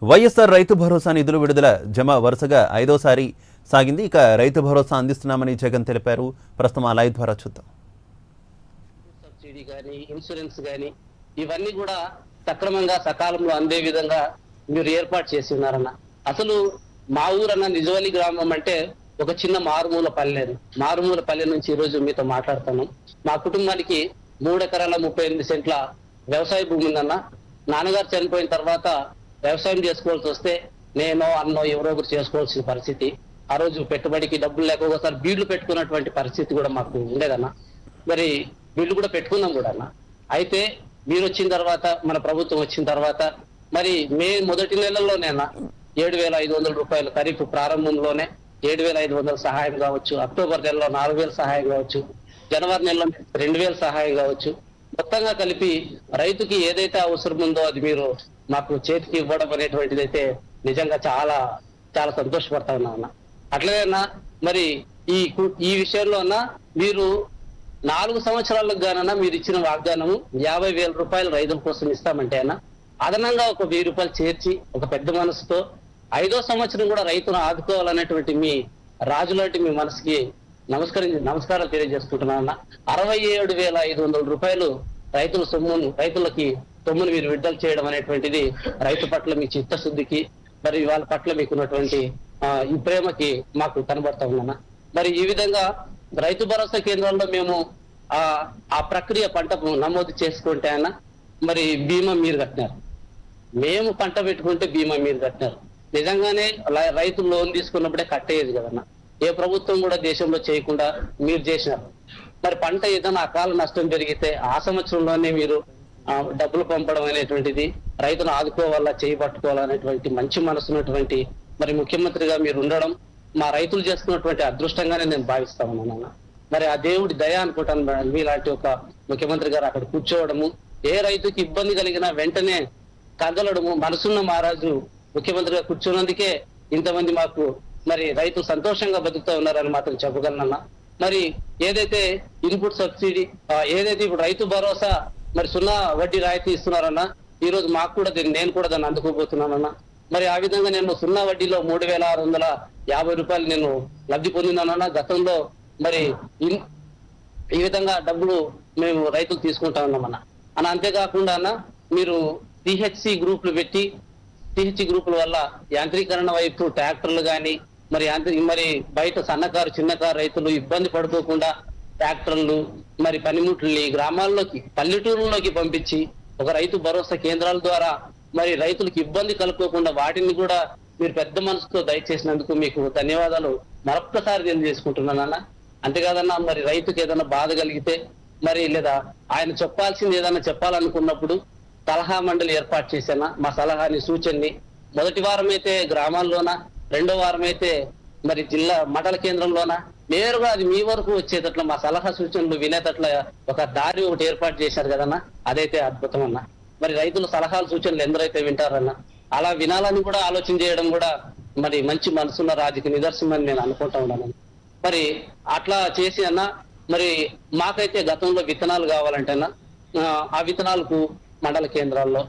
వైఎస్ఆర్ రైతు భరోసా నిధుల విడుదల జమ వరుసగా 5వ సారి సాగింది. ఇక రైతు భరోసా అందిస్తున్నామని జగన్ తెలిపారు. ప్రస్తుతం ఆ లైవ్ ద్వారా చూద్దాం. సబ్సిడీ గాని ఇన్సూరెన్స్ గాని ఇవన్నీ కూడా సక్రమంగా సకాలంలో అందే విధంగా మీరు ఏర్పాటు చేసి ఉన్నారన్న. అసలు మా ఊరన్న నిజవల్లి గ్రామం అంటే ఒక చిన్న మారుమూల పల్లె నుంచి ఈ రోజు మీతో మాట్లాడుతున్నాం. మా కుటుంబానికి 3 ఎకరాల 38 సెంట్ల వ్యవసాయ భూమి ఉందన్న. నాన్నగారు చనిపోయిన తర్వాత వ్యవసాయం చేసుకోవాల్సి వస్తే నేను అన్నో ఎవరో ఒకరు చేసుకోవాల్సిన పరిస్థితి. ఆ రోజు పెట్టుబడికి డబ్బులు లేక ఒకసారి బీడ్లు పెట్టుకున్నటువంటి పరిస్థితి కూడా మాకు ఉండేదన్న. మరి బీడ్లు కూడా పెట్టుకున్నాం కూడా అన్న. అయితే మీరు వచ్చిన తర్వాత మన ప్రభుత్వం వచ్చిన తర్వాత మరి మే మొదటి నెలల్లోనే అన్న 7,500 రూపాయలు ఖరీఫ్ ప్రారంభంలోనే 7,500 సహాయం కావచ్చు, అక్టోబర్ నెలలో 4,000 సహాయం కావచ్చు, జనవరి నెలలో 2,000 సహాయం కావచ్చు, మొత్తంగా కలిపి రైతుకి ఏదైతే అవసరం ఉందో అది మీరు మాకు చేతికి ఇవ్వడం అనేటువంటిది అయితే నిజంగా చాలా చాలా సంతోషపడతా ఉన్నా అన్న. అట్లనేనా మరి ఈ విషయంలో అన్న మీరు 4 సంవత్సరాలకు గానన్నా మీరు ఇచ్చిన వాగ్దానము 50,000 రూపాయలు రైతుల కోసం ఇస్తామంటే అన్న అదనంగా ఒక 1,000 రూపాయలు చేర్చి ఒక పెద్ద మనసుతో 5వ సంవత్సరం కూడా రైతును ఆదుకోవాలనేటువంటి మీ రాజు లాంటి మీ మనసుకి నమస్కారాలు తెలియజేసుకుంటున్నా అన్న. 67,500 రూపాయలు రైతులకి సొమ్మును మీరు విడుదల చేయడం అనేటువంటిది రైతు పట్ల మీ చిత్తశుద్ధికి మరి వాళ్ళ పట్ల మీకున్నటువంటి ఈ ప్రేమకి మాకు కనబడతా ఉందన్న. మరి ఈ విధంగా రైతు భరోసా కేంద్రాల్లో మేము ఆ ప్రక్రియ పంట నమోదు చేసుకుంటే అన్న మరి బీమా మీరు కట్టినారు, మేము పంట పెట్టుకుంటే బీమా మీరు కట్టినారు. నిజంగానే రైతులు లోన్ తీసుకున్నప్పుడే కట్టేది కదన్న. ఏ ప్రభుత్వం కూడా దేశంలో చేయకుండా మీరు చేసినారు. మరి పంట ఏదైనా అకాల నష్టం జరిగితే ఆ సంవత్సరంలోనే మీరు డబ్బులు పంపడం అనేటువంటిది రైతును ఆదుకోవాలా చేయబట్టుకోవాలనేటువంటి మంచి మనసున్నటువంటి మరి ముఖ్యమంత్రిగా మీరు ఉండడం మా రైతులు చేసుకున్నటువంటి అదృష్టంగానే నేను భావిస్తా ఉన్నాను. మరి ఆ దేవుడి దయ అనుకుంటాను. మీలాంటి ఒక ముఖ్యమంత్రి గారు అక్కడ కూర్చోవడము, ఏ రైతుకి ఇబ్బంది కలిగినా వెంటనే కదలడము, మనసున్న మహారాజు ముఖ్యమంత్రిగా కూర్చున్నందుకే ఇంతమంది మాకు మరి రైతులు సంతోషంగా బతుకుతూ ఉన్నారని మాత్రం చెప్పగలనన్నా. మరి ఏదైతే ఇన్పుట్ సబ్సిడీ ఏదైతే ఇప్పుడు రైతు భరోసా మరి 0 వడ్డీ రాయితీ ఇస్తున్నారన్నా, ఈ రోజు మాకు కూడా నేను కూడా దాన్ని అందుకోబోతున్నానన్నా. మరి ఆ విధంగా నేను 0 వడ్డీలో 3,650 రూపాయలు నేను లబ్ధి పొందినానన్నా. గతంలో మరి ఈ విధంగా డబ్బులు మేము రైతులు తీసుకుంటా ఉన్నామన్నా. అంతేకాకుండా అన్న మీరు టిహెచ్సి గ్రూపులు పెట్టి టిహెచ్సి గ్రూపుల వల్ల యాంత్రీకరణ వైపు ట్రాక్టర్లు కానీ మరి బయట సన్నకారు చిన్నకారు రైతులు ఇబ్బంది పడుకోకుండా ట్రాక్టర్లు మరి పనిముట్లని గ్రామాల్లోకి పల్లెటూరుల్లోకి పంపించి ఒక రైతు భరోసా కేంద్రాల ద్వారా మరి రైతులకు ఇబ్బంది కలుపుకోకుండా వాటిని కూడా మీరు పెద్ద మనసుతో దయచేసినందుకు మీకు ధన్యవాదాలు మరొక్కసారి తెలియజేసుకుంటున్నానన్న. అంతేకాదన్నా మరి రైతుకి ఏదైనా బాధ కలిగితే మరి లేదా ఆయన చెప్పాల్సింది ఏదైనా చెప్పాలనుకున్నప్పుడు సలహా మండలి ఏర్పాటు చేశానా. మా సలహాని సూచనని మొదటి వారం అయితే గ్రామాల్లోన, 2వ వారం అయితే మరి జిల్లా మండల కేంద్రంలోన నేరుగా అది మీ వరకు వచ్చేటట్ల మా సలహా సూచనలు వినేటట్ల ఒక దారి ఒకటి ఏర్పాటు చేశారు కదన్నా. అదైతే అద్భుతం అన్న. మరి రైతుల సలహాలు సూచనలు ఎందరైతే వింటారన్నా అలా వినాలని కూడా ఆలోచన చేయడం కూడా మరి మంచి మనసున్న రాజుకి నిదర్శనం అని నేను అనుకుంటా ఉన్నాను. మరి అట్లా చేసి అన్న మరి మాకైతే గతంలో విత్తనాలు కావాలంటే అన్న ఆ విత్తనాలకు మండల కేంద్రాల్లో